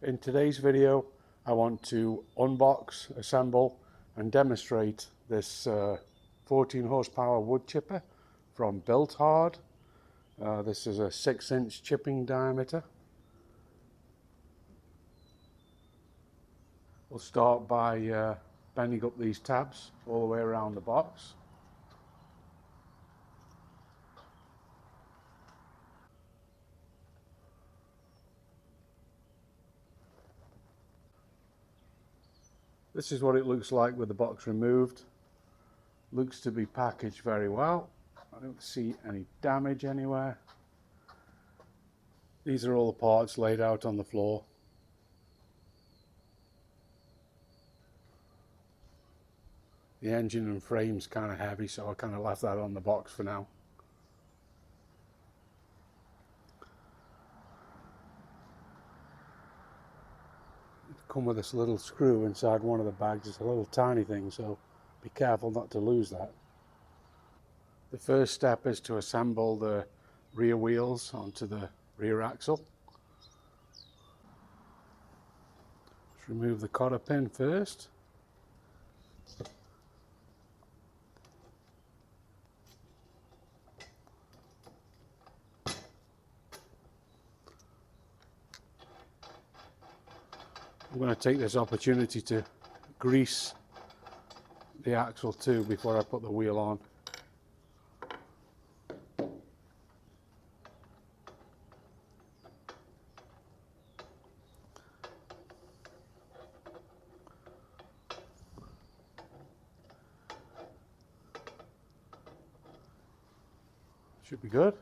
In today's video, I want to unbox, assemble and demonstrate this 14 horsepower wood chipper from Bilt. This is a 6-inch chipping diameter. We'll start by bending up these tabs all the way around the box. This is what it looks like with the box removed. Looks to be packaged very well. I don't see any damage anywhere. These are all the parts laid out on the floor. The engine and frame's kind of heavy, so I kind of left that on the box for now. Come with this little screw inside one of the bags. It's a little tiny thing, so be careful not to lose that. The first step is to assemble the rear wheels onto the rear axle. Let's remove the cotter pin first. I'm going to take this opportunity to grease the axle too before I put the wheel on. Should be good.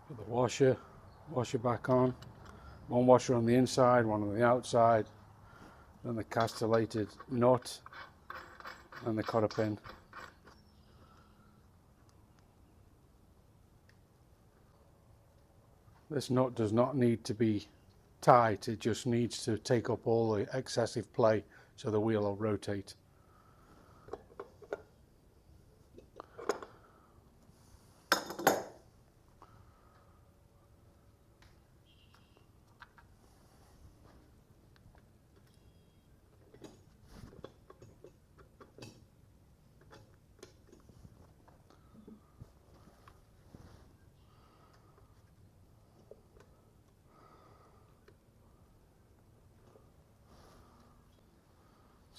Put the washer back on. One washer on the inside, one on the outside. Then the castellated nut and the cotter pin. This nut does not need to be tight, it just needs to take up all the excessive play so the wheel will rotate.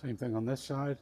Same thing on this side.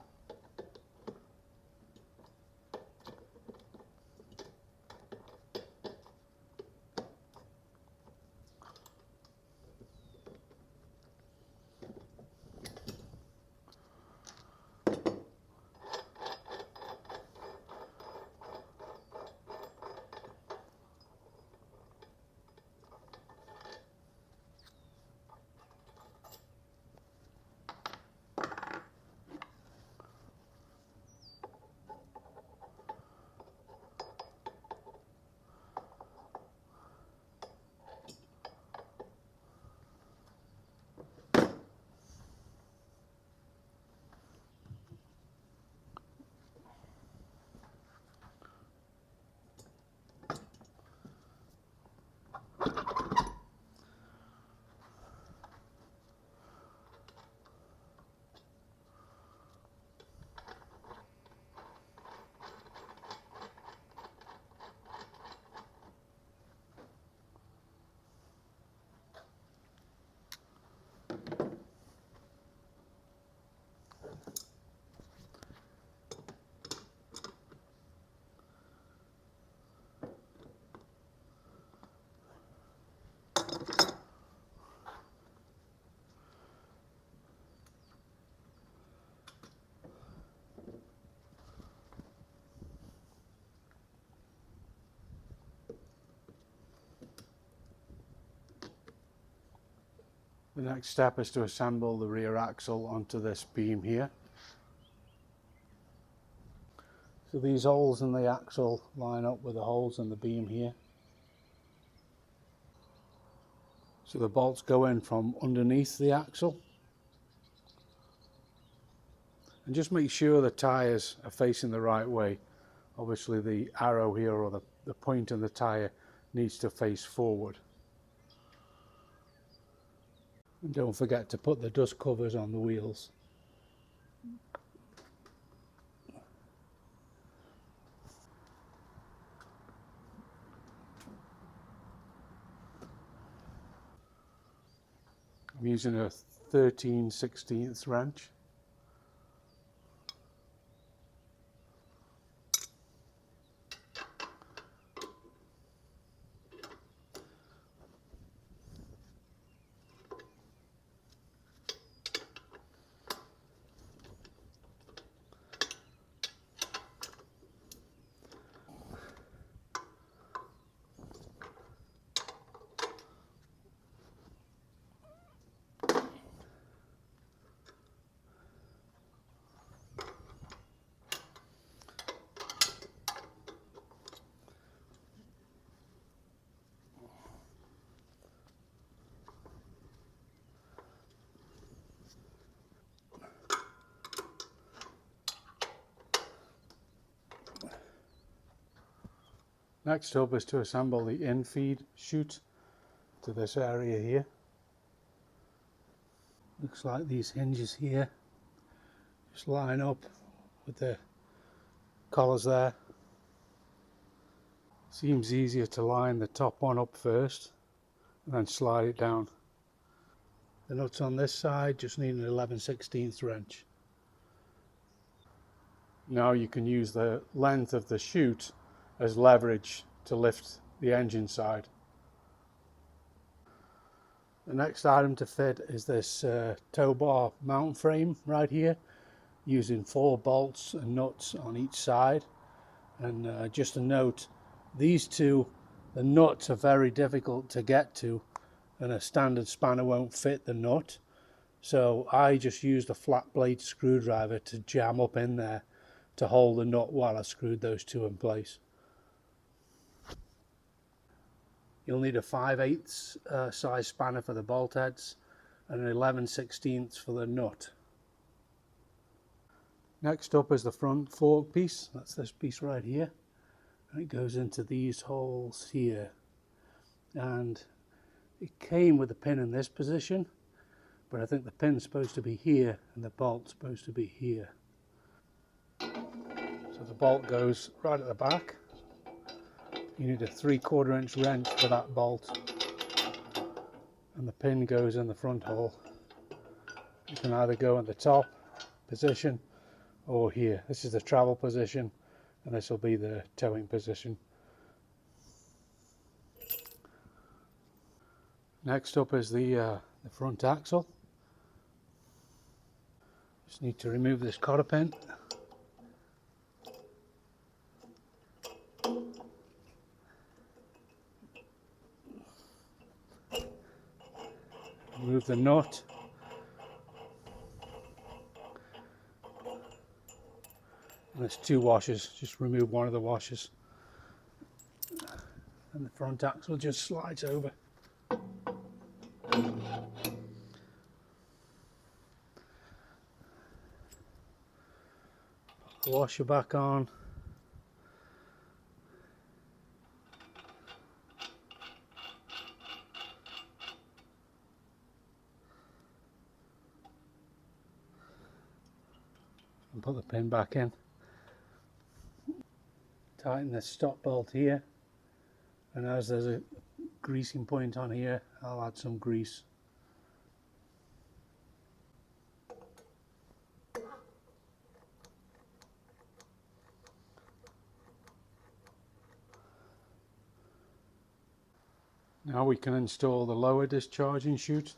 The next step is to assemble the rear axle onto this beam here. So these holes in the axle line up with the holes in the beam here. So the bolts go in from underneath the axle. And just make sure the tyres are facing the right way. Obviously the arrow here, or the point in the tyre, needs to face forward. And don't forget to put the dust covers on the wheels. I'm using a 13/16 wrench. Next up is to assemble the infeed chute to this area here. Looks like these hinges here just line up with the collars there. Seems easier to line the top one up first and then slide it down. The nuts on this side just need an 11/16 wrench. Now you can use the length of the chute as leverage to lift the engine side. The next item to fit is this tow bar mount frame right here, using 4 bolts and nuts on each side. And just a note, these two, the nuts are very difficult to get to, and a standard spanner won't fit the nut. So I just used a flat blade screwdriver to jam up in there to hold the nut while I screwed those two in place. You'll need a 5/8 size spanner for the bolt heads and an 11/16 for the nut. Next up is the front fork piece. That's this piece right here. And it goes into these holes here. And it came with a pin in this position, but I think the pin's supposed to be here and the bolt's supposed to be here. So the bolt goes right at the back. You need a 3/4 inch wrench for that bolt, and the pin goes in the front hole. You can either go in the top position or here. This is the travel position and this will be the towing position. Next up is the front axle. Just need to remove this cotter pin. Remove the nut. And there's 2 washers, just remove one of the washers. And the front axle just slides over. Put the washer back on. And put the pin back in. Tighten the stop bolt here, and as there's a greasing point on here, I'll add some grease. Now we can install the lower discharging chute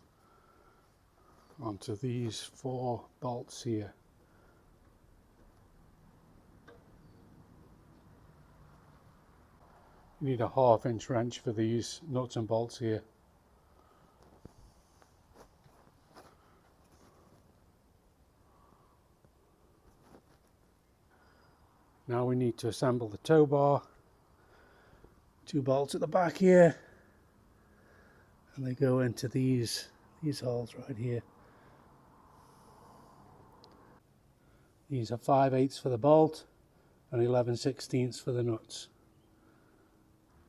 onto these 4 bolts here. You need a 1/2 inch wrench for these nuts and bolts here. Now we need to assemble the tow bar. 2 bolts at the back here, and they go into these holes right here. These are 5/8 for the bolt and 11/16 for the nuts.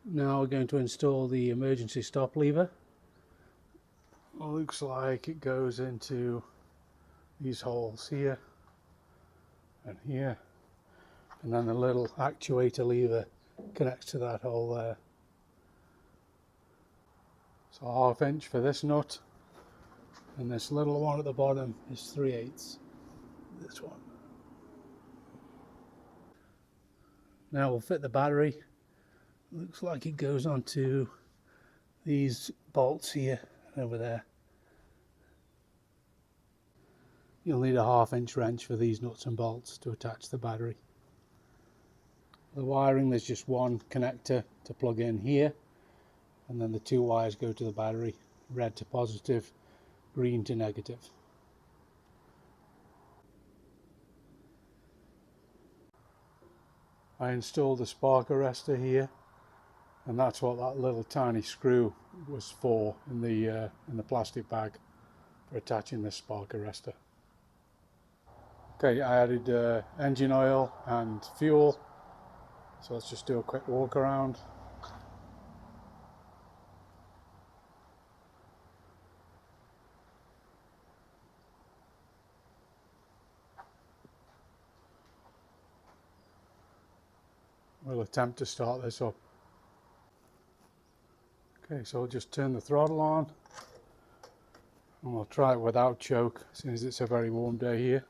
Now we're going to install the emergency stop lever. It looks like it goes into these holes here and here, and then the little actuator lever connects to that hole there. So 1/2 inch for this nut, and this little one at the bottom is 3/8. This one. Now we'll fit the battery. Looks like it goes onto these bolts here and over there. You'll need a 1/2 inch wrench for these nuts and bolts to attach the battery. The wiring, there's just one connector to plug in here, and then the 2 wires go to the battery, red to positive, green to negative. I installed the spark arrestor here, and that's what that little tiny screw was for in the plastic bag for attaching this spark arrestor. Okay, I added engine oil and fuel, so let's just do a quick walk around. We'll attempt to start this up. Okay, so we'll just turn the throttle on, and we'll try it without choke since it's a very warm day here.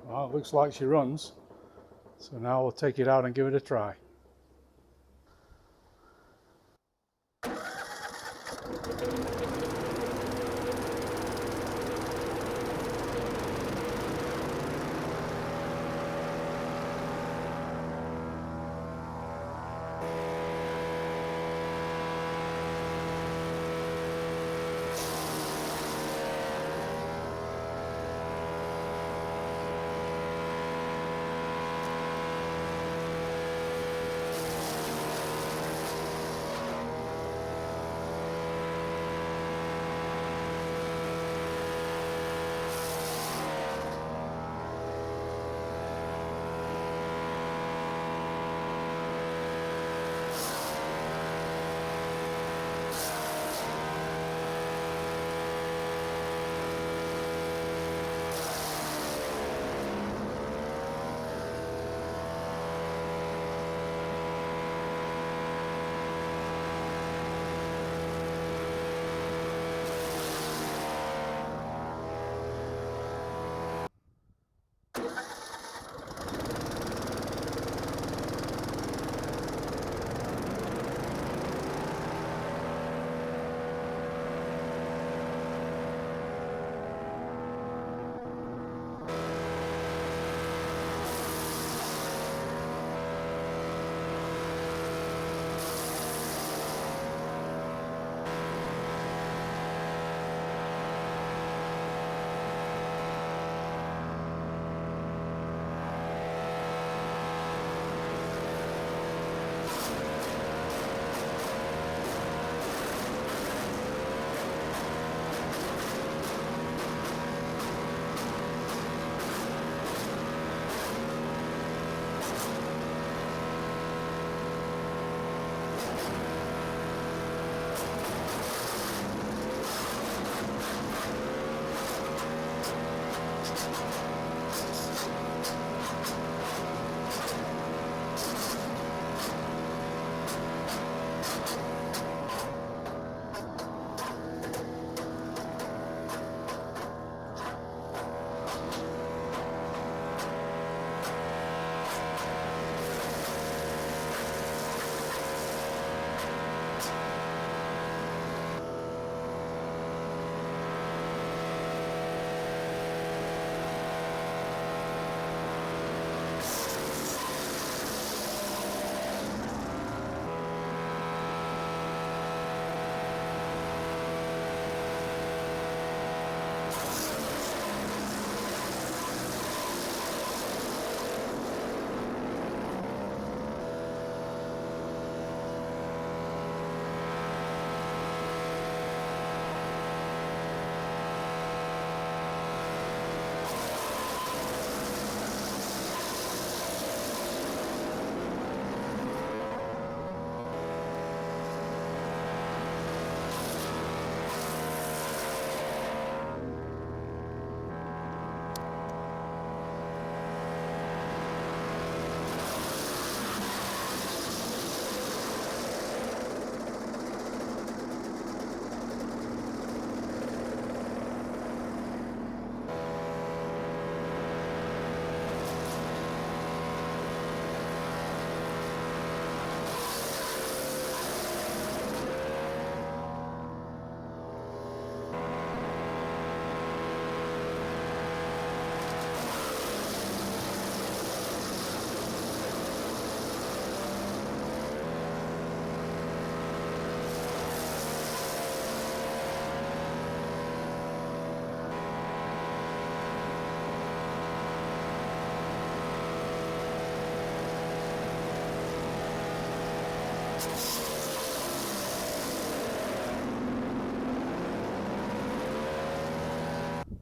Well, it looks like she runs, so now we'll take it out and give it a try.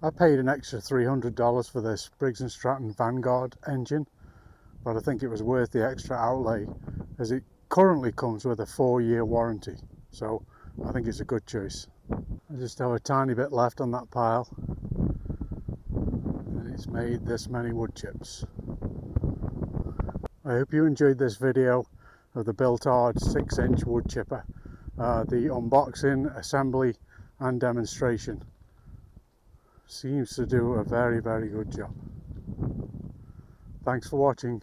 I paid an extra $300 for this Briggs & Stratton Vanguard engine, but I think it was worth the extra outlay as it currently comes with a 4-year warranty, so I think it's a good choice. I just have a tiny bit left on that pile and it's made this many wood chips. I hope you enjoyed this video of the Bilt 6-inch wood chipper, the unboxing, assembly and demonstration. Seems to do a very good job. Thanks for watching.